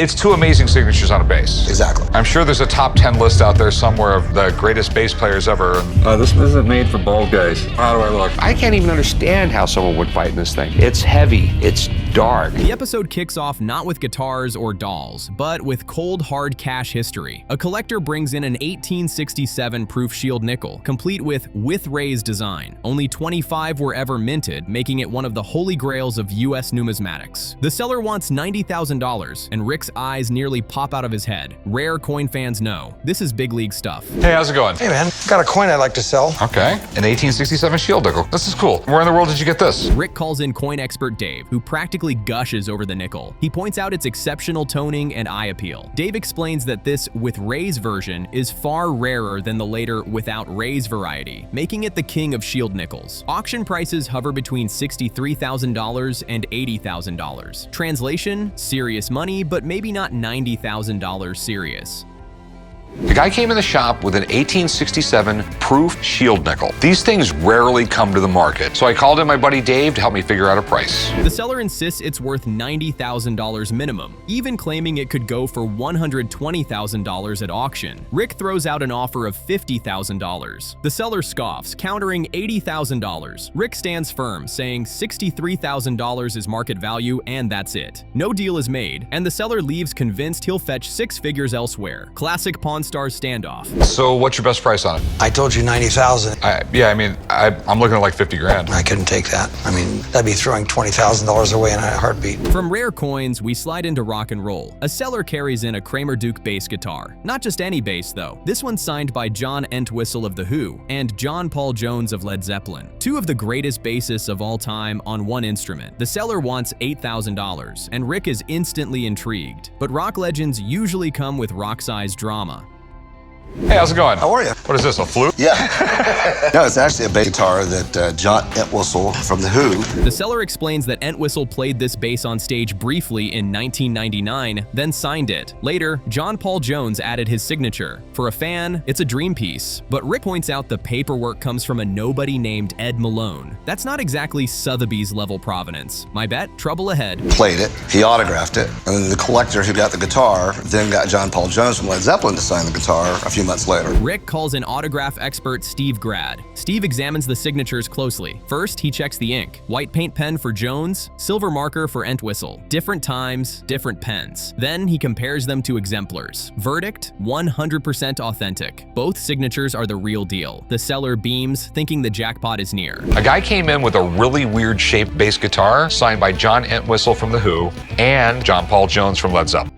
It's two amazing signatures on a bass. Exactly. I'm sure there's a top 10 list out there somewhere of the greatest bass players ever. This isn't made for bald guys. How do I look? I can't even understand how someone would fight in this thing. It's heavy, it's dark. The episode kicks off not with guitars or dolls, but with cold hard cash history. A collector brings in an 1867 proof shield nickel, complete with raise design. Only 25 were ever minted, making it one of the holy grails of US numismatics. The seller wants $90,000, and Rick's eyes nearly pop out of his head. Rare coin fans know, this is big league stuff. Hey, how's it going? Hey man, got a coin I'd like to sell. Okay, an 1867 shield nickel. This is cool. Where in the world did you get this? Rick calls in coin expert Dave, who practically gushes over the nickel. He points out its exceptional toning and eye appeal. Dave explains that this with raise version is far rarer than the later without raise variety, making it the king of shield nickels. Auction prices hover between $63,000 and $80,000. Translation, serious money, but maybe not $90,000 serious. The guy came in the shop with an 1867 proof shield nickel. These things rarely come to the market, so I called in my buddy Dave to help me figure out a price. The seller insists it's worth $90,000 minimum, even claiming it could go for $120,000 at auction. Rick throws out an offer of $50,000. The seller scoffs, countering $80,000. Rick stands firm, saying $63,000 is market value and that's it. No deal is made, and the seller leaves convinced he'll fetch 6 figures elsewhere. Classic Pawn Stars standoff. So what's your best price on it? I told you 90,000. I'm looking at like 50 grand. I couldn't take that. I mean, that'd be throwing $20,000 away in a heartbeat. From rare coins, we slide into rock and roll. A seller carries in a Kramer Duke bass guitar. Not just any bass though. This one's signed by John Entwistle of The Who and John Paul Jones of Led Zeppelin. Two of the greatest bassists of all time on one instrument. The seller wants $8,000, and Rick is instantly intrigued. But rock legends usually come with rock-sized drama. Hey, how's it going? How are you? What is this, a flute? Yeah. No, it's actually a bass guitar that John Entwistle from The Who. The seller explains that Entwistle played this bass on stage briefly in 1999, then signed it. Later, John Paul Jones added his signature. For a fan, it's a dream piece. But Rick points out the paperwork comes from a nobody named Ed Malone. That's not exactly Sotheby's level provenance. My bet, trouble ahead. Played it, he autographed it, and then the collector who got the guitar then got John Paul Jones from Led Zeppelin to sign the guitar a few months later. Rick calls in autograph expert Steve Grad. Steve examines the signatures closely. First, he checks the ink. White paint pen for Jones, silver marker for Entwistle. Different times, different pens. Then he compares them to exemplars. Verdict, 100% authentic. Both signatures are the real deal. The seller beams, thinking the jackpot is near. A guy came in with a really weird shaped bass guitar signed by John Entwistle from The Who and John Paul Jones from Led Zeppelin.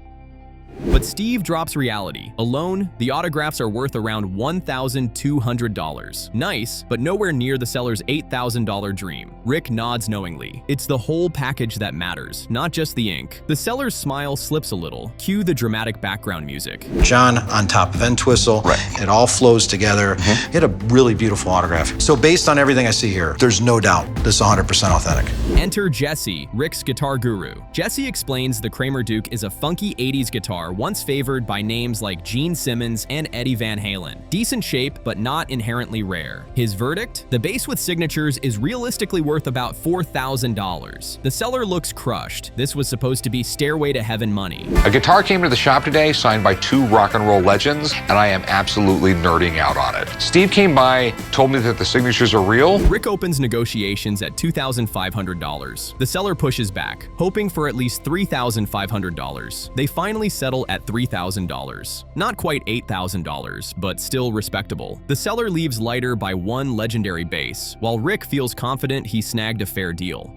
But Steve drops reality. Alone, the autographs are worth around $1,200. Nice, but nowhere near the seller's $8,000 dream. Rick nods knowingly. It's the whole package that matters, not just the ink. The seller's smile slips a little. Cue the dramatic background music. John on top of Entwistle. Right. It all flows together. He had a really beautiful autograph. So based on everything I see here, there's no doubt this is 100% authentic. Enter Jesse, Rick's guitar guru. Jesse explains the Kramer Duke is a funky 80s guitar once favored by names like Gene Simmons and Eddie Van Halen. Decent shape, but not inherently rare. His verdict? The bass with signatures is realistically worth about $4,000. The seller looks crushed. This was supposed to be Stairway to Heaven money. A guitar came to the shop today signed by two rock and roll legends, and I am absolutely nerding out on it. Steve came by, told me that the signatures are real. Rick opens negotiations at $2,500. The seller pushes back, hoping for at least $3,500. They finally settle at $3,000. Not quite $8,000, but still respectable. The seller leaves lighter by one legendary bass, while Rick feels confident he snagged a fair deal.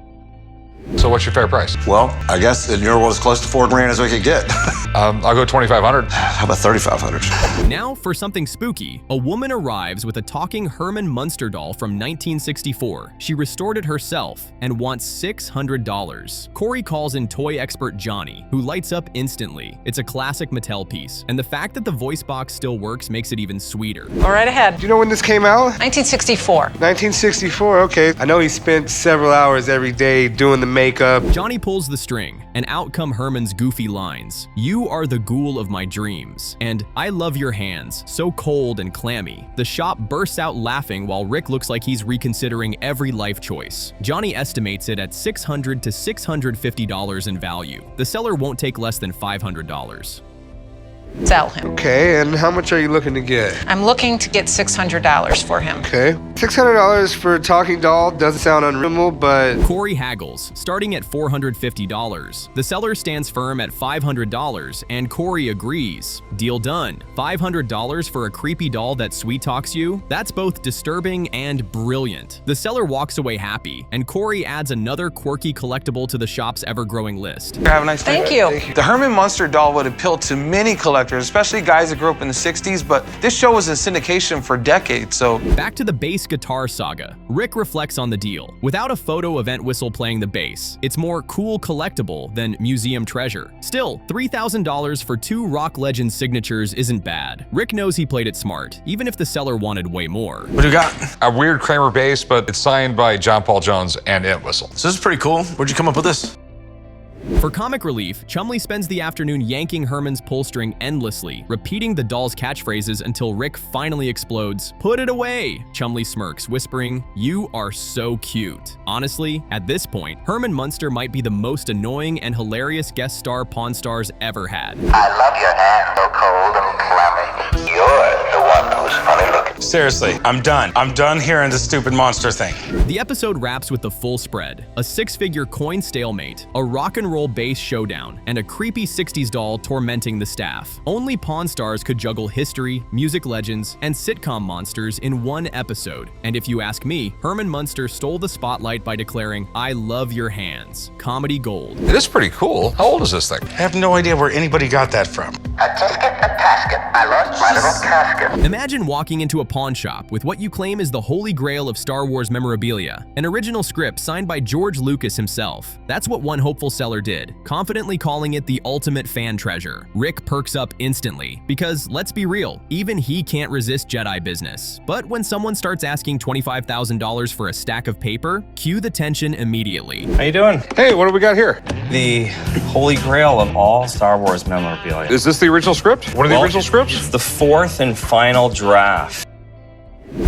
So what's your fair price? Well, I guess in your world as close to $4 grand as we could get. I'll go 2,500. How about 3,500? Now for something spooky. A woman arrives with a talking Herman Munster doll from 1964. She restored it herself and wants $600. Corey calls in toy expert Johnny, who lights up instantly. It's a classic Mattel piece, and the fact that the voice box still works makes it even sweeter. All right ahead. Do you know when this came out? 1964. 1964, okay. I know he spent several hours every day doing the the makeup. Johnny pulls the string, and out come Herman's goofy lines. "You are the ghoul of my dreams," and "I love your hands, so cold and clammy." The shop bursts out laughing while Rick looks like he's reconsidering every life choice. Johnny estimates it at $600 to $650 in value. The seller won't take less than $500. Sell him. Okay, and how much are you looking to get? I'm looking to get $600 for him. Okay. $600 for a talking doll doesn't sound unreasonable, but... Corey haggles, starting at $450. The seller stands firm at $500, and Corey agrees. Deal done. $500 for a creepy doll that sweet-talks you? That's both disturbing and brilliant. The seller walks away happy, and Corey adds another quirky collectible to the shop's ever-growing list. Have a nice day. Thank you. The Herman Munster doll would appeal to many collectors, especially guys that grew up in the 60s, but this show was in syndication for decades, so... Back to the bass guitar saga. Rick reflects on the deal. Without a photo of Entwistle playing the bass, it's more cool collectible than museum treasure. Still, $3,000 for two rock legend signatures isn't bad. Rick knows he played it smart, even if the seller wanted way more. What do you got? A weird Kramer bass, but it's signed by John Paul Jones and Entwistle. So this is pretty cool. Where'd you come up with this? For comic relief, Chumlee spends the afternoon yanking Herman's pull string endlessly, repeating the doll's catchphrases until Rick finally explodes. "Put it away!" Chumlee smirks, whispering, "You are so cute." Honestly, at this point, Herman Munster might be the most annoying and hilarious guest star Pawn Stars ever had. "I love your hand, so cold and clammy. You're the one who's funny looking." Seriously, I'm done. I'm done hearing this stupid monster thing. The episode wraps with the full spread: a six-figure coin stalemate, a rock and roll bass showdown, and a creepy 60s doll tormenting the staff. Only Pawn Stars could juggle history, music legends, and sitcom monsters in one episode. And if you ask me, Herman Munster stole the spotlight by declaring, "I love your hands." Comedy gold. It is pretty cool. How old is this thing? I have no idea where anybody got that from. "A tisket, a tasket. I lost my little casket." Imagine walking into a pawn shop with what you claim is the holy grail of Star Wars memorabilia, an original script signed by George Lucas himself. That's what one hopeful seller did, confidently calling it the ultimate fan treasure. Rick perks up instantly, because let's be real, even he can't resist Jedi business. But when someone starts asking $25,000 for a stack of paper, cue the tension immediately. How you doing? Hey, what do we got here? The holy grail of all Star Wars memorabilia. Is this the original script? One of the original scripts? It's the fourth and final draft.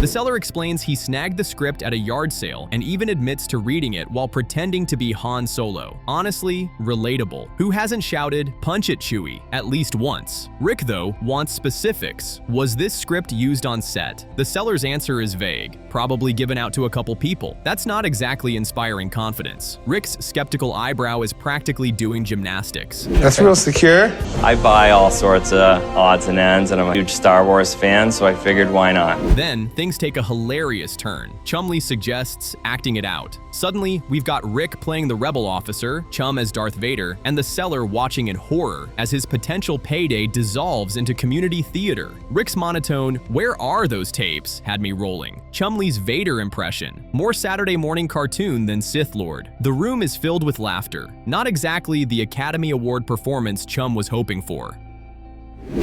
The seller explains he snagged the script at a yard sale and even admits to reading it while pretending to be Han Solo. Honestly, relatable. Who hasn't shouted, "Punch it, Chewie," at least once? Rick, though, wants specifics. Was this script used on set? The seller's answer is vague, probably given out to a couple people. That's not exactly inspiring confidence. Rick's skeptical eyebrow is practically doing gymnastics. That's real secure. I buy all sorts of odds and ends, and I'm a huge Star Wars fan, so I figured why not. Then, things take a hilarious turn. Chumlee suggests acting it out. Suddenly, we've got Rick playing the rebel officer, Chum as Darth Vader, and the seller watching in horror as his potential payday dissolves into community theater. Rick's monotone, "Where are those tapes?" had me rolling. Chumlee's Vader impression, more Saturday morning cartoon than Sith Lord. The room is filled with laughter. Not exactly the Academy Award performance Chum was hoping for.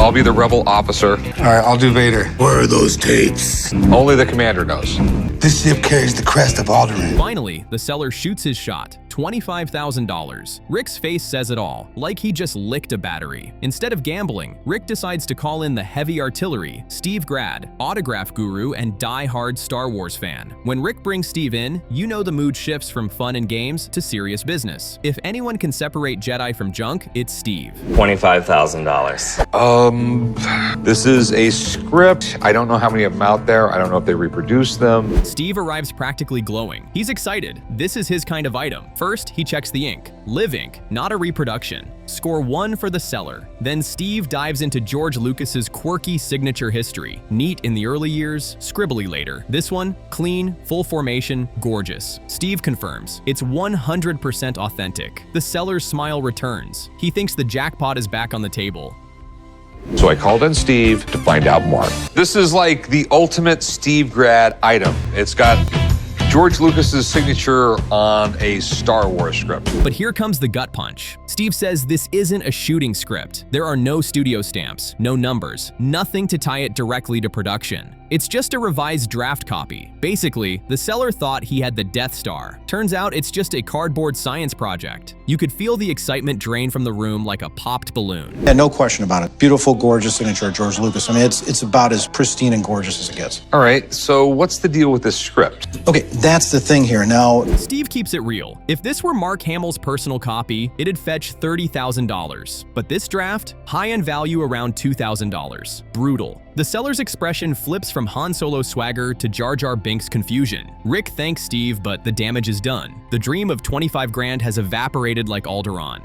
I'll be the rebel officer. All right, I'll do Vader. Where are those tapes? Only the commander knows. This ship carries the crest of Alderaan. Finally, the seller shoots his shot. $25,000. Rick's face says it all, like he just licked a battery. Instead of gambling, Rick decides to call in the heavy artillery, Steve Grad, autograph guru and die-hard Star Wars fan. When Rick brings Steve in, you know the mood shifts from fun and games to serious business. If anyone can separate Jedi from junk, it's Steve. $25,000. This is a script. I don't know how many of them out there. I don't know if they reproduce them. Steve arrives practically glowing. He's excited. This is his kind of item. First, he checks the ink. Live ink, not a reproduction. Score 1 for the seller. Then Steve dives into George Lucas's quirky signature history. Neat in the early years, scribbly later. This one, clean, full formation, gorgeous. Steve confirms it's 100% authentic. The seller's smile returns. He thinks the jackpot is back on the table. So I called in Steve to find out more. This is like the ultimate Steve Grad item. It's got George Lucas's signature on a Star Wars script. But here comes the gut punch. Steve says this isn't a shooting script. There are no studio stamps, no numbers, nothing to tie it directly to production. It's just a revised draft copy. Basically, the seller thought he had the Death Star. Turns out it's just a cardboard science project. You could feel the excitement drain from the room like a popped balloon. Yeah, no question about it. Beautiful, gorgeous signature of George Lucas. I mean, it's about as pristine and gorgeous as it gets. All right, so what's the deal with this script? Okay, that's the thing here. Now, Steve keeps it real. If this were Mark Hamill's personal copy, it'd fetch $30,000. But this draft, high-end value around $2,000. Brutal. The seller's expression flips from Han Solo swagger to Jar Jar Binks confusion. Rick thanks Steve, but the damage is done. The dream of 25 grand has evaporated like Alderaan.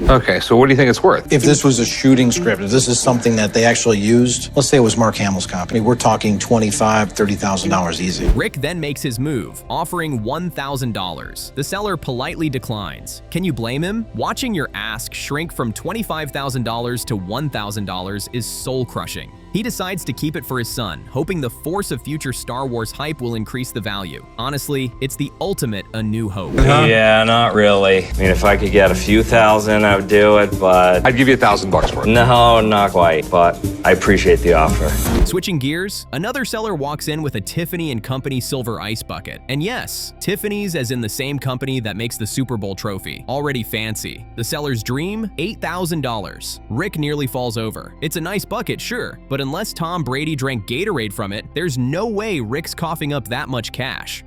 Okay, so what do you think it's worth? if this was a shooting script, if this is something that they actually used, let's say it was Mark Hamill's copy, we're talking $25,000, $30,000 easy. Rick then makes his move, offering $1,000. The seller politely declines. Can you blame him? Watching your ask shrink from $25,000 to $1,000 is soul-crushing. He decides to keep it for his son, hoping the force of future Star Wars hype will increase the value. Honestly, it's the ultimate A New Hope. Yeah, not really. I mean, if I could get a few thousand, I would do it, but... I'd give you $1,000 for it. No, not quite, but I appreciate the offer. Switching gears, another seller walks in with a Tiffany & Company silver ice bucket. And yes, Tiffany's as in the same company that makes the Super Bowl trophy. Already fancy. The seller's dream? $8,000. Rick nearly falls over. It's a nice bucket, sure, but unless Tom Brady drank Gatorade from it, there's no way Rick's coughing up that much cash.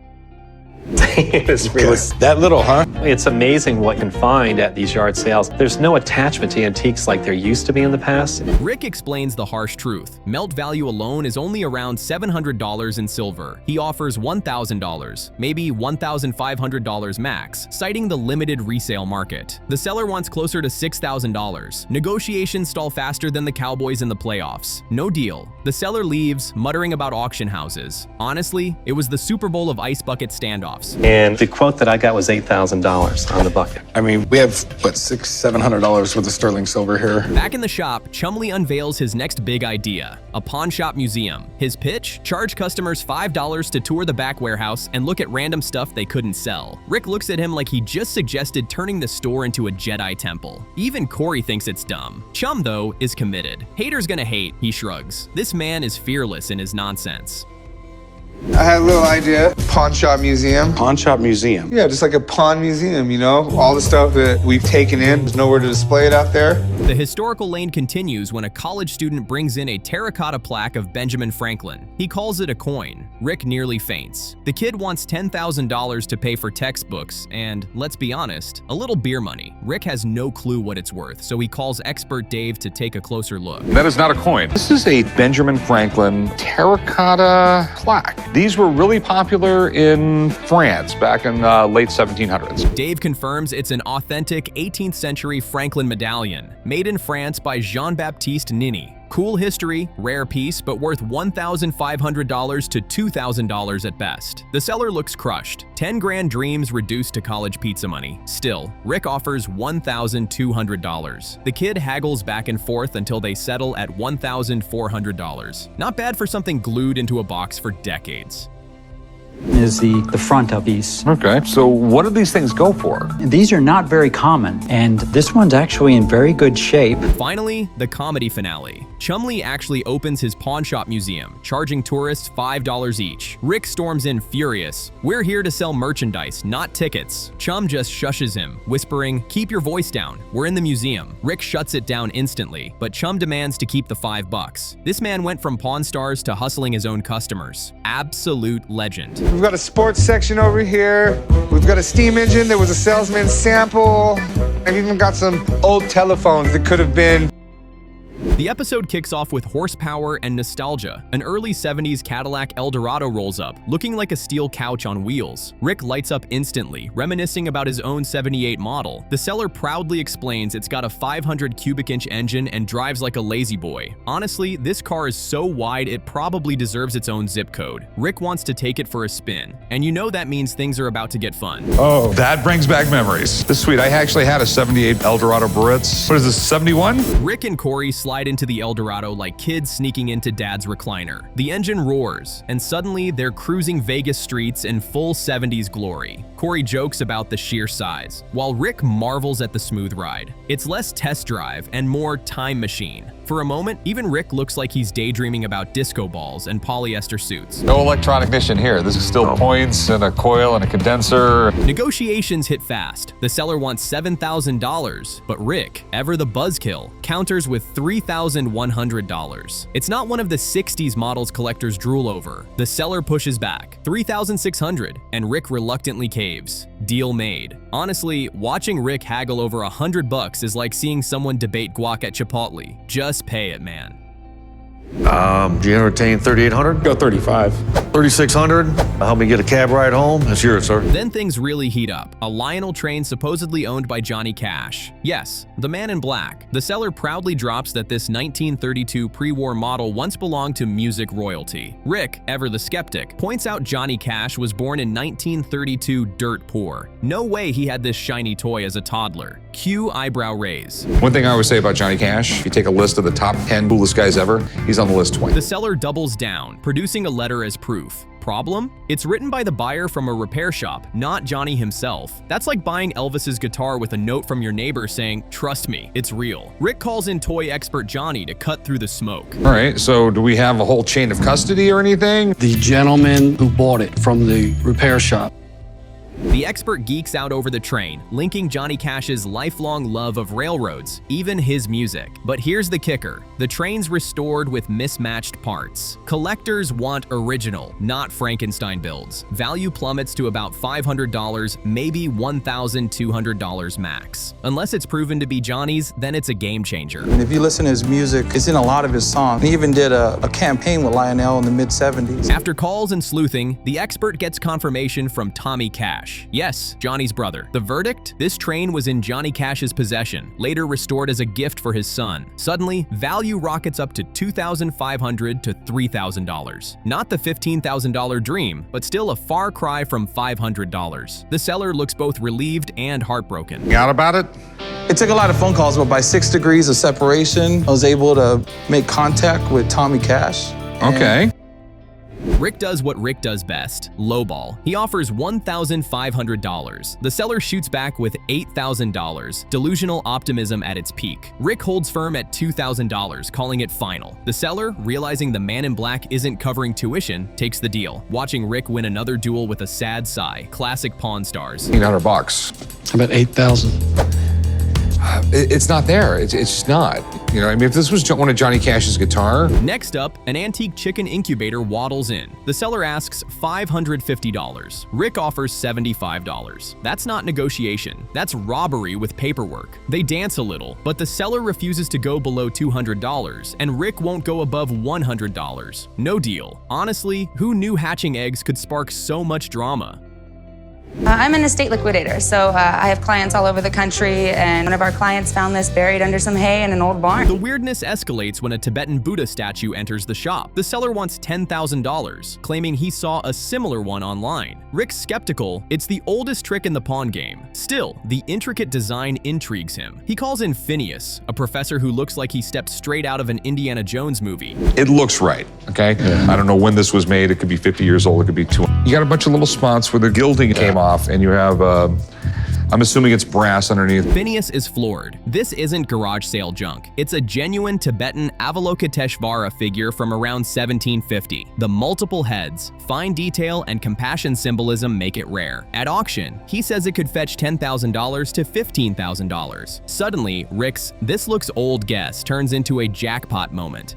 It's really that little, huh? It's amazing what you can find at these yard sales. There's no attachment to antiques like there used to be in the past. Rick explains the harsh truth. Melt value alone is only around $700 in silver. He offers $1,000, maybe $1,500 max, citing the limited resale market. The seller wants closer to $6,000. Negotiations stall faster than the Cowboys in the playoffs. No deal. The seller leaves, muttering about auction houses. Honestly, it was the Super Bowl of ice bucket standoffs. And the quote that I got was $8,000 on the bucket. I mean, we have, what, $600-700 worth of sterling silver here. Back in the shop, Chumlee unveils his next big idea, a pawn shop museum. His pitch? Charge customers $5 to tour the back warehouse and look at random stuff they couldn't sell. Rick looks at him like he just suggested turning the store into a Jedi temple. Even Corey thinks it's dumb. Chum, though, is committed. Haters gonna hate, he shrugs. This man is fearless in his nonsense. I had a little idea. Pawn shop museum. Pawn shop museum. Yeah, just like a pawn museum, you know? All the stuff that we've taken in, there's nowhere to display it out there. The historical lane continues when a college student brings in a terracotta plaque of Benjamin Franklin. He calls it a coin. Rick nearly faints. The kid wants $10,000 to pay for textbooks and, let's be honest, a little beer money. Rick has no clue what it's worth, so he calls expert Dave to take a closer look. That is not a coin. This is a Benjamin Franklin terracotta plaque. These were really popular in France back in late 1700s. Dave confirms it's an authentic 18th century Franklin medallion, made in France by Jean-Baptiste Nini. Cool history, rare piece, but worth $1,500 to $2,000 at best. The seller looks crushed. 10 grand dreams reduced to college pizza money. Still, Rick offers $1,200. The kid haggles back and forth until they settle at $1,400. Not bad for something glued into a box for decades. Is the front of these. Okay, so what do these things go for? These are not very common, and this one's actually in very good shape. Finally, the comedy finale. Chumlee actually opens his pawn shop museum, charging tourists $5 each. Rick storms in furious. "We're here to sell merchandise, not tickets." Chum just shushes him, whispering, "Keep your voice down. We're in the museum." Rick shuts it down instantly, but Chum demands to keep the $5. This man went from Pawn Stars to hustling his own customers. Absolute legend. We've got a sports section over here. We've got a steam engine. There was a salesman's sample. I've even got some old telephones that could have been. The episode kicks off with horsepower and nostalgia. An early 70s Cadillac Eldorado rolls up, looking like a steel couch on wheels. Rick lights up instantly, reminiscing about his own 78 model. The seller proudly explains it's got a 500 cubic inch engine and drives like a lazy boy. Honestly, this car is so wide it probably deserves its own zip code. Rick wants to take it for a spin, and you know that means things are about to get fun. Oh, that brings back memories. This is sweet. I actually had a 78 Eldorado Baritz. What is this, 71? Rick and Corey slide into the Eldorado like kids sneaking into dad's recliner. The engine roars, and suddenly they're cruising Vegas streets in full 70s glory. Corey jokes about the sheer size, while Rick marvels at the smooth ride. It's less test drive and more time machine. For a moment, even Rick looks like he's daydreaming about disco balls and polyester suits. No electronic ignition here. This is still points and a coil and a condenser. Negotiations hit fast. The seller wants $7,000, but Rick, ever the buzzkill, counters with $3,100. It's not one of the 60s models collectors drool over. The seller pushes back, $3,600, and Rick reluctantly caves. Deal made. Honestly, watching Rick haggle over $100 is like seeing someone debate guac at Chipotle. Just pay it, man. Do you entertain $3,800? Go 35. $3,600? Help me get a cab ride home? That's yours, sir. Then things really heat up. A Lionel train supposedly owned by Johnny Cash. Yes, the man in black. The seller proudly drops that this 1932 pre-war model once belonged to music royalty. Rick, ever the skeptic, points out Johnny Cash was born in 1932 dirt poor. No way he had this shiny toy as a toddler. Cue eyebrow raise. One thing I always say about Johnny Cash, if you take a list of the top 10 coolest guys ever, he's on the list 20. The seller doubles down, producing a letter as proof. Problem? It's written by the buyer from a repair shop, not Johnny himself. That's like buying Elvis's guitar with a note from your neighbor saying, "Trust me, it's real." Rick calls in toy expert Johnny to cut through the smoke. All right, so do we have a whole chain of custody or anything? The gentleman who bought it from the repair shop. The expert geeks out over the train, linking Johnny Cash's lifelong love of railroads, even his music. But here's the kicker. The train's restored with mismatched parts. Collectors want original, not Frankenstein builds. Value plummets to about $500, maybe $1,200 max. Unless it's proven to be Johnny's, then it's a game changer. And if you listen to his music, it's in a lot of his songs. He even did a campaign with Lionel in the mid-70s. After calls and sleuthing, the expert gets confirmation from Tommy Cash. Yes, Johnny's brother. The verdict? This train was in Johnny Cash's possession, later restored as a gift for his son. Suddenly, value rockets up to $2,500 to $3,000. Not the $15,000 dream, but still a far cry from $500. The seller looks both relieved and heartbroken. Got about it? It took a lot of phone calls, but by 6 degrees of separation, I was able to make contact with Tommy Cash. Okay. Rick does what Rick does best, lowball. He offers $1,500. The seller shoots back with $8,000, delusional optimism at its peak. Rick holds firm at $2,000, calling it final. The seller, realizing the man in black isn't covering tuition, takes the deal, watching Rick win another duel with a sad sigh. Classic Pawn Stars. $800. How about 8,000? It's not there. It's just not. You know, I mean, if this was one of Johnny Cash's guitar. Next up, an antique chicken incubator waddles in. The seller asks $550. Rick offers $75. That's not negotiation. That's robbery with paperwork. They dance a little, but the seller refuses to go below $200, and Rick won't go above $100. No deal. Honestly, who knew hatching eggs could spark so much drama? I'm an estate liquidator, so I have clients all over the country, and one of our clients found this buried under some hay in an old barn. The weirdness escalates when a Tibetan Buddha statue enters the shop. The seller wants $10,000, claiming he saw a similar one online. Rick's skeptical. It's the oldest trick in the pawn game. Still, the intricate design intrigues him. He calls in Phineas, a professor who looks like he stepped straight out of an Indiana Jones movie. It looks right, okay? Yeah. I don't know when this was made. It could be 50 years old. It could be 200. You got a bunch of little spots where the gilding came off, and you have, I'm assuming it's brass underneath. Phineas is floored. This isn't garage sale junk. It's a genuine Tibetan Avalokiteshvara figure from around 1750. The multiple heads, fine detail, and compassion symbolism make it rare. At auction, he says it could fetch $10,000 to $15,000. Suddenly, Rick's "this looks old" guess turns into a jackpot moment.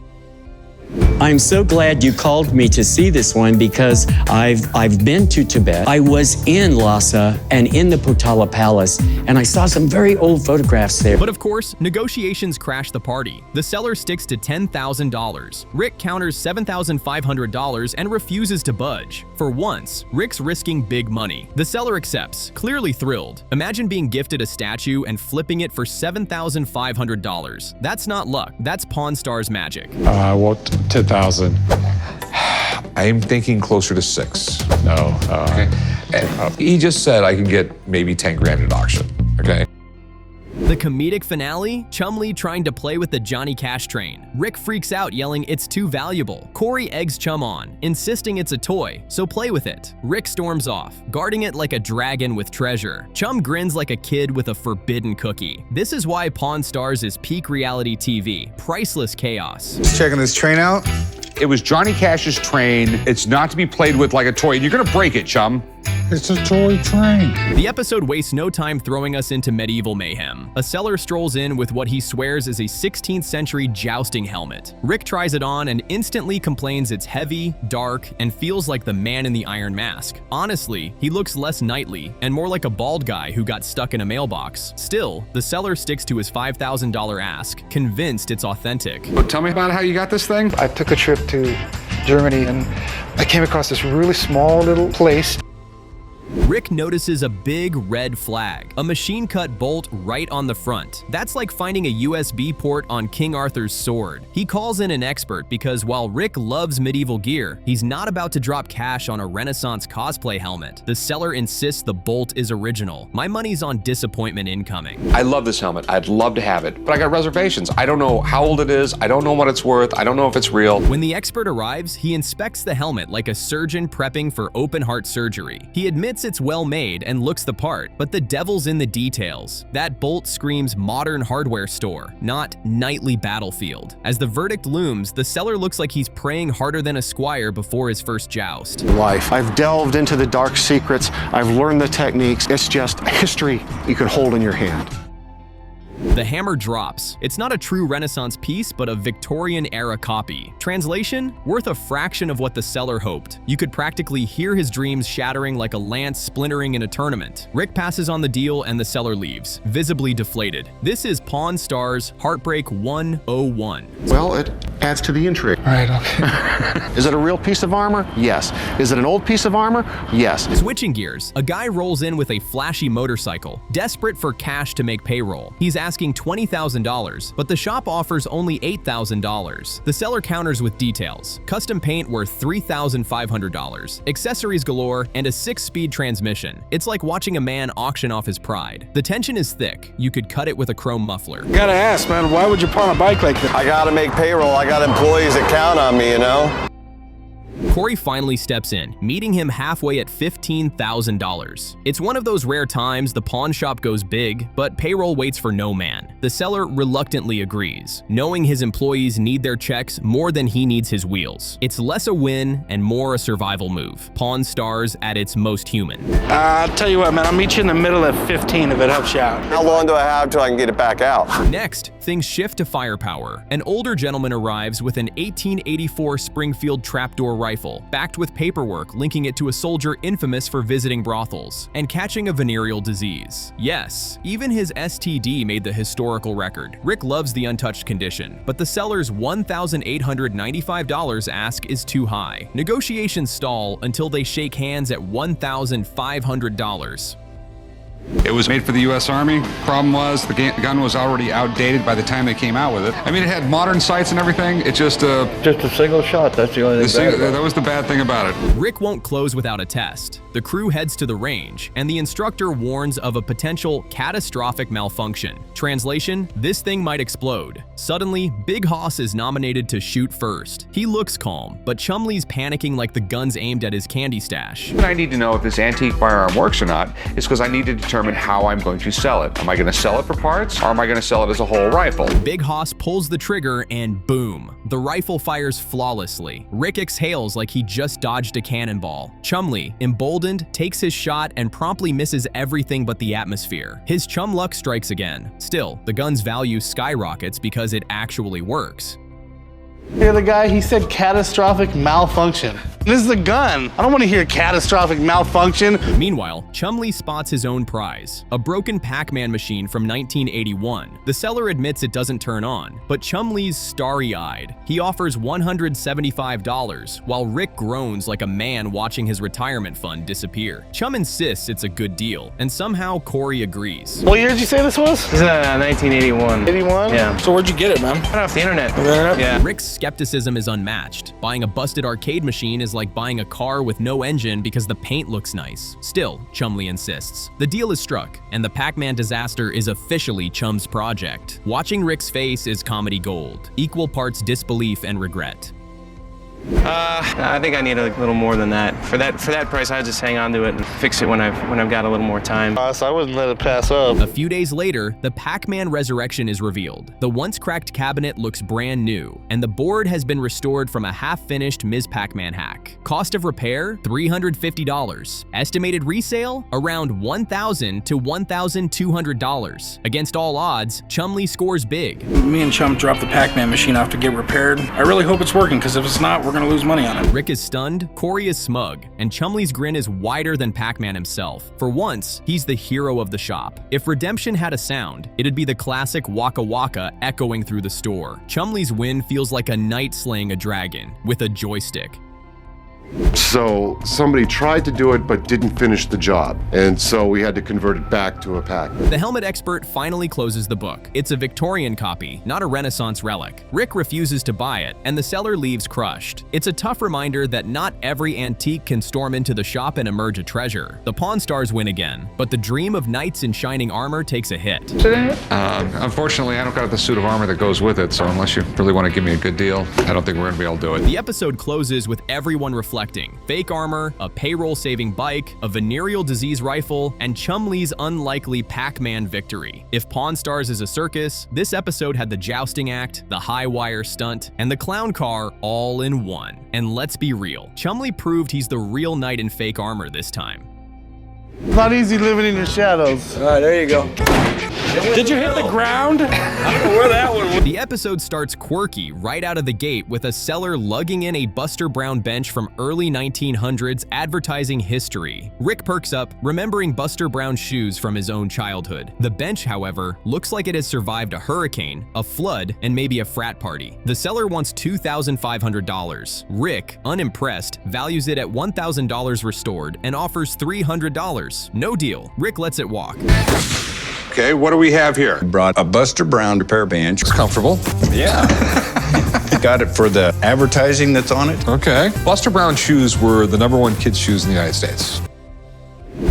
I'm so glad you called me to see this one because I've been to Tibet. I was in Lhasa and in the Potala Palace, and I saw some very old photographs there. But of course, negotiations crash the party. The seller sticks to $10,000. Rick counters $7,500 and refuses to budge. For once, Rick's risking big money. The seller accepts, clearly thrilled. Imagine being gifted a statue and flipping it for $7,500. That's not luck, that's Pawn Stars magic. I want 10,000. I'm thinking closer to 6. No. Okay. He just said I can get maybe 10 grand at auction. Okay. The comedic finale? Chumlee trying to play with the Johnny Cash train. Rick freaks out, yelling it's too valuable. Corey eggs Chum on, insisting it's a toy, so play with it. Rick storms off, guarding it like a dragon with treasure. Chum grins like a kid with a forbidden cookie. This is why Pawn Stars is peak reality TV. Priceless chaos. Just checking this train out. It was Johnny Cash's train. It's not to be played with like a toy. You're gonna break it, Chum. It's a toy train. The episode wastes no time throwing us into medieval mayhem. A seller strolls in with what he swears is a 16th century jousting helmet. Rick tries it on and instantly complains it's heavy, dark, and feels like the man in the iron mask. Honestly, he looks less knightly and more like a bald guy who got stuck in a mailbox. Still, the seller sticks to his $5,000 ask, convinced it's authentic. But tell me about how you got this thing. I took a trip to Germany and I came across this really small little place. Rick notices a big red flag, a machine-cut bolt right on the front. That's like finding a USB port on King Arthur's sword. He calls in an expert because while Rick loves medieval gear, he's not about to drop cash on a Renaissance cosplay helmet. The seller insists the bolt is original. My money's on disappointment incoming. I love this helmet. I'd love to have it, but I got reservations. I don't know how old it is. I don't know what it's worth. I don't know if it's real. When the expert arrives, he inspects the helmet like a surgeon prepping for open heart surgery. He admits it's well made and looks the part, but the devil's in the details. That bolt screams modern hardware store, not knightly battlefield. As the verdict looms, the seller looks like he's praying harder than a squire before his first joust. Life. I've delved into the dark secrets. I've learned the techniques. It's just history you can hold in your hand. The hammer drops. It's not a true Renaissance piece, but a Victorian-era copy. Translation? Worth a fraction of what the seller hoped. You could practically hear his dreams shattering like a lance splintering in a tournament. Rick passes on the deal and the seller leaves, visibly deflated. This is Pawn Stars Heartbreak 101. Well, it adds to the intrigue. Right, okay. Is it a real piece of armor? Yes. Is it an old piece of armor? Yes. Switching gears, a guy rolls in with a flashy motorcycle, desperate for cash to make payroll. He's asking $20,000, but the shop offers only $8,000. The seller counters with details. Custom paint worth $3,500, accessories galore, and a 6-speed transmission. It's like watching a man auction off his pride. The tension is thick. You could cut it with a chrome muffler. Gotta ask, man, why would you pawn a bike like this? I gotta make payroll. I got employees that count on me, you know? Corey finally steps in, meeting him halfway at $15,000. It's one of those rare times the pawn shop goes big, but payroll waits for no man. The seller reluctantly agrees, knowing his employees need their checks more than he needs his wheels. It's less a win and more a survival move. Pawn Stars at its most human. I'll tell you what, man, I'll meet you in the middle at 15 if it helps you out. How long do I have till I can get it back out? Next, things shift to firepower. An older gentleman arrives with an 1884 Springfield Trapdoor rifle, backed with paperwork linking it to a soldier infamous for visiting brothels and catching a venereal disease. Yes, even his STD made the historical record. Rick loves the untouched condition, but the seller's $1,895 ask is too high. Negotiations stall until they shake hands at $1,500. It was made for the U.S. Army. Problem was, the gun was already outdated by the time they came out with it. I mean, it had modern sights and everything. It just a single shot. That's the only thing. That was the bad thing about it. Rick won't close without a test. The crew heads to the range, and the instructor warns of a potential catastrophic malfunction. Translation: this thing might explode. Suddenly, Big Hoss is nominated to shoot first. He looks calm, but Chumlee's panicking like the gun's aimed at his candy stash. I need to know if this antique firearm works or not is because I need to determine how I'm going to sell it. Am I going to sell it for parts, or am I going to sell it as a whole rifle? Big Hoss pulls the trigger and boom, the rifle fires flawlessly. Rick exhales like he just dodged a cannonball. Chumlee, emboldened, takes his shot and promptly misses everything but the atmosphere. His chum luck strikes again. Still, the gun's value skyrockets because it actually works. You're the guy, he said catastrophic malfunction. This is a gun. I don't want to hear catastrophic malfunction. Meanwhile, Chumlee spots his own prize, a broken Pac-Man machine from 1981. The seller admits it doesn't turn on, but Chumlee's starry-eyed. He offers $175, while Rick groans like a man watching his retirement fund disappear. Chum insists it's a good deal, and somehow Corey agrees. What year did you say this was? This is 1981. 81? Yeah. So where'd you get it, man? Right off the internet. Yeah. Rick's skepticism is unmatched. Buying a busted arcade machine is like buying a car with no engine because the paint looks nice. Still, Chumlee insists. The deal is struck, and the Pac-Man disaster is officially Chum's project. Watching Rick's face is comedy gold, equal parts disbelief and regret. I think I need a little more than that. For that price, I'll just hang on to it and fix it when I've got a little more time. So I wouldn't let it pass up. A few days later, the Pac-Man resurrection is revealed. The once cracked cabinet looks brand new, and the board has been restored from a half-finished Ms. Pac-Man hack. Cost of repair, $350. Estimated resale, around $1,000 to $1,200. Against all odds, Chumlee scores big. Me and Chum dropped the Pac-Man machine off to get repaired. I really hope it's working, because if it's not, we're gonna lose money on it. Rick is stunned, Corey is smug, and Chumlee's grin is wider than Pac-Man himself. For once, he's the hero of the shop. If redemption had a sound, it'd be the classic Waka Waka echoing through the store. Chumlee's win feels like a knight slaying a dragon with a joystick. So somebody tried to do it but didn't finish the job, and so we had to convert it back to a Pac-Man. The helmet expert finally closes the book. It's a Victorian copy, not a Renaissance relic. Rick refuses to buy it, and the seller leaves crushed. It's a tough reminder that not every antique can storm into the shop and emerge a treasure. The Pawn Stars win again, but the dream of knights in shining armor takes a hit. Unfortunately, I don't got the suit of armor that goes with it, so unless you really want to give me a good deal, I don't think we're gonna be able to do it. The episode closes with everyone reflecting. Fake armor, a payroll-saving bike, a venereal disease rifle, and Chumlee's unlikely Pac-Man victory. If Pawn Stars is a circus, this episode had the jousting act, the high-wire stunt, and the clown car all in one. And let's be real, Chumlee proved he's the real knight in fake armor this time. Not easy living in your shadows. All right, there you go. Did you hit the ground? I don't know where that one went. The episode starts quirky right out of the gate with a seller lugging in a Buster Brown bench from early 1900s advertising history. Rick perks up, remembering Buster Brown's shoes from his own childhood. The bench, however, looks like it has survived a hurricane, a flood, and maybe a frat party. The seller wants $2,500. Rick, unimpressed, values it at $1,000 restored and offers $300. No deal. Rick lets it walk. Okay, what do we have here? Brought a Buster Brown repair bench. It's comfortable. Yeah. Got it for the advertising that's on it. Okay. Buster Brown shoes were the #1 kids' shoes in the United States.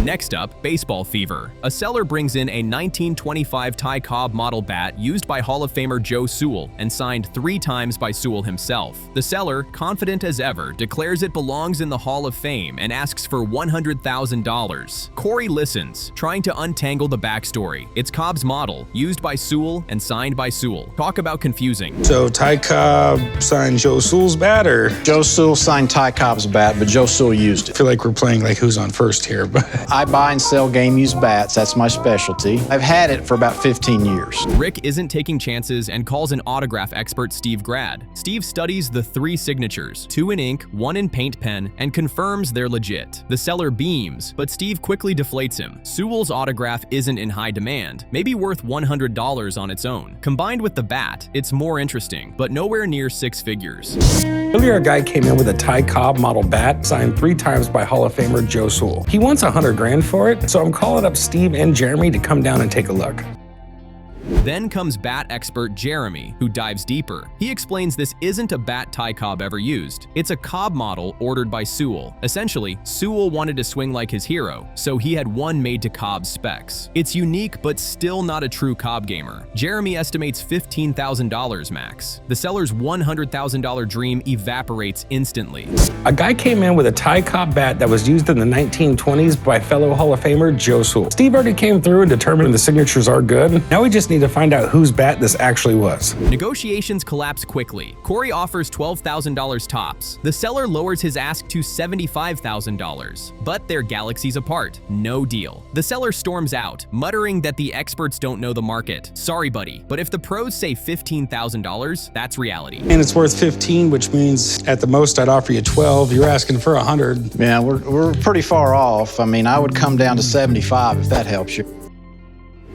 Next up, baseball fever. A seller brings in a 1925 Ty Cobb model bat used by Hall of Famer Joe Sewell and signed 3 times by Sewell himself. The seller, confident as ever, declares it belongs in the Hall of Fame and asks for $100,000. Corey listens, trying to untangle the backstory. It's Cobb's model, used by Sewell and signed by Sewell. Talk about confusing. So Ty Cobb signed Joe Sewell's bat, or? Joe Sewell signed Ty Cobb's bat, but Joe Sewell used it. I feel like we're playing like who's on first here, but. I buy and sell game-used bats. That's my specialty. I've had it for about 15 years. Rick isn't taking chances and calls an autograph expert, Steve Grad. Steve studies the 3 signatures, 2 in ink, 1 in paint pen, and confirms they're legit. The seller beams, but Steve quickly deflates him. Sewell's autograph isn't in high demand, maybe worth $100 on its own. Combined with the bat, it's more interesting, but nowhere near 6 figures. Earlier, a guy came in with a Ty Cobb model bat signed 3 times by Hall of Famer Joe Sewell. He wants $100,000 for it, so I'm calling up Steve and Jeremy to come down and take a look. Then comes bat expert Jeremy, who dives deeper. He explains this isn't a bat Ty Cobb ever used. It's a Cobb model ordered by Sewell. Essentially, Sewell wanted to swing like his hero, so he had one made to Cobb's specs. It's unique, but still not a true Cobb gamer. Jeremy estimates $15,000 max. The seller's $100,000 dream evaporates instantly. A guy came in with a Ty Cobb bat that was used in the 1920s by fellow Hall of Famer Joe Sewell. Steve already came through and determined the signatures are good. Now we just need to find out whose bat this actually was. Negotiations collapse quickly. Corey offers $12,000 tops. The seller lowers his ask to $75,000, but they're galaxies apart. No deal. The seller storms out, muttering that the experts don't know the market. Sorry, buddy, but if the pros say $15,000, that's reality. And it's worth 15, which means at the most I'd offer you 12. You're asking for 100. Yeah, we're pretty far off. I mean, I would come down to 75 if that helps you.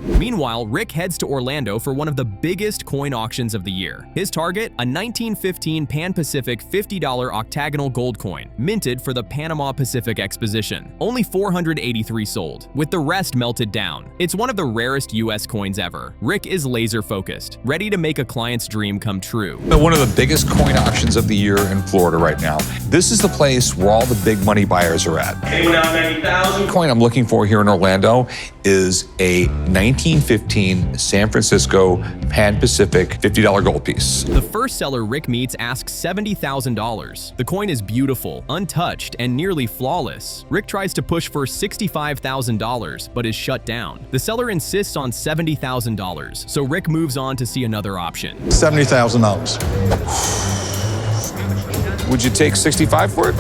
Meanwhile, Rick heads to Orlando for one of the biggest coin auctions of the year. His target, a 1915 Pan-Pacific $50 octagonal gold coin, minted for the Panama Pacific Exposition. Only 483 sold, with the rest melted down. It's one of the rarest US coins ever. Rick is laser-focused, ready to make a client's dream come true. One of the biggest coin auctions of the year in Florida right now. This is the place where all the big money buyers are at. Anyone out 90,000? The coin I'm looking for here in Orlando is a 1915 San Francisco Pan-Pacific $50 gold piece. The first seller Rick meets asks $70,000. The coin is beautiful, untouched, and nearly flawless. Rick tries to push for $65,000, but is shut down. The seller insists on $70,000, so Rick moves on to see another option. $70,000. Would you take 65 for it?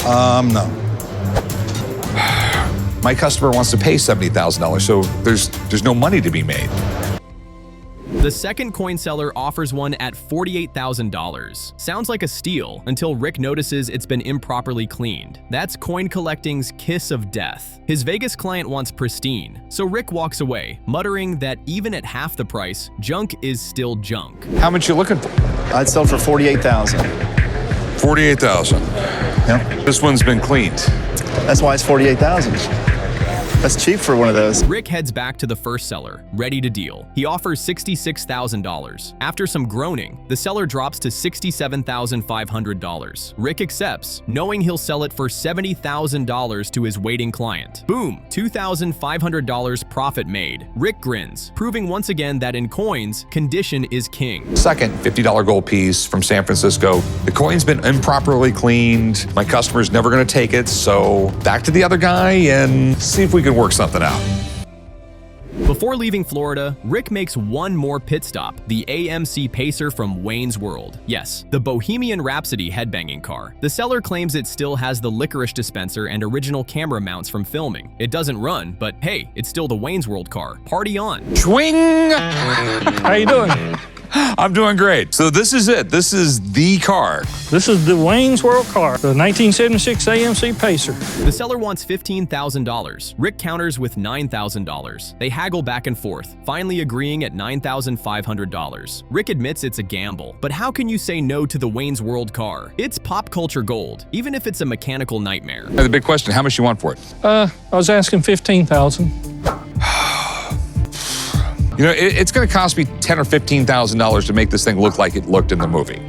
No. My customer wants to pay $70,000, so there's no money to be made. The second coin seller offers one at $48,000. Sounds like a steal until Rick notices it's been improperly cleaned. That's coin collecting's kiss of death. His Vegas client wants pristine, so Rick walks away, muttering that even at half the price, junk is still junk. How much you looking for? I'd sell for $48,000. $48,000. Yep. This one's been cleaned. That's why it's $48,000. That's cheap for one of those. Rick heads back to the first seller, ready to deal. He offers $66,000. After some groaning, the seller drops to $67,500. Rick accepts, knowing he'll sell it for $70,000 to his waiting client. Boom, $2,500 profit made. Rick grins, proving once again that in coins, condition is king. Second $50 gold piece from San Francisco. The coin's been improperly cleaned. My customer's never gonna take it, so back to the other guy and see if we can work something out. Before leaving Florida, Rick makes one more pit stop, the AMC Pacer from Wayne's World. Yes, the Bohemian Rhapsody headbanging car. The seller claims it still has the licorice dispenser and original camera mounts from filming. It doesn't run, but hey, it's still the Wayne's World car. Party on. Swing! How you doing? I'm doing great. So this is it. This is the car. This is the Wayne's World car, the 1976 AMC Pacer. The seller wants $15,000. Rick counters with $9,000. They haggle back and forth, finally agreeing at $9,500. Rick admits it's a gamble, but how can you say no to the Wayne's World car? It's pop culture gold, even if it's a mechanical nightmare. Now, the big question, how much you want for it? I was asking $15,000. You know, it's going to cost me $10,000 or $15,000 to make this thing look like it looked in the movie.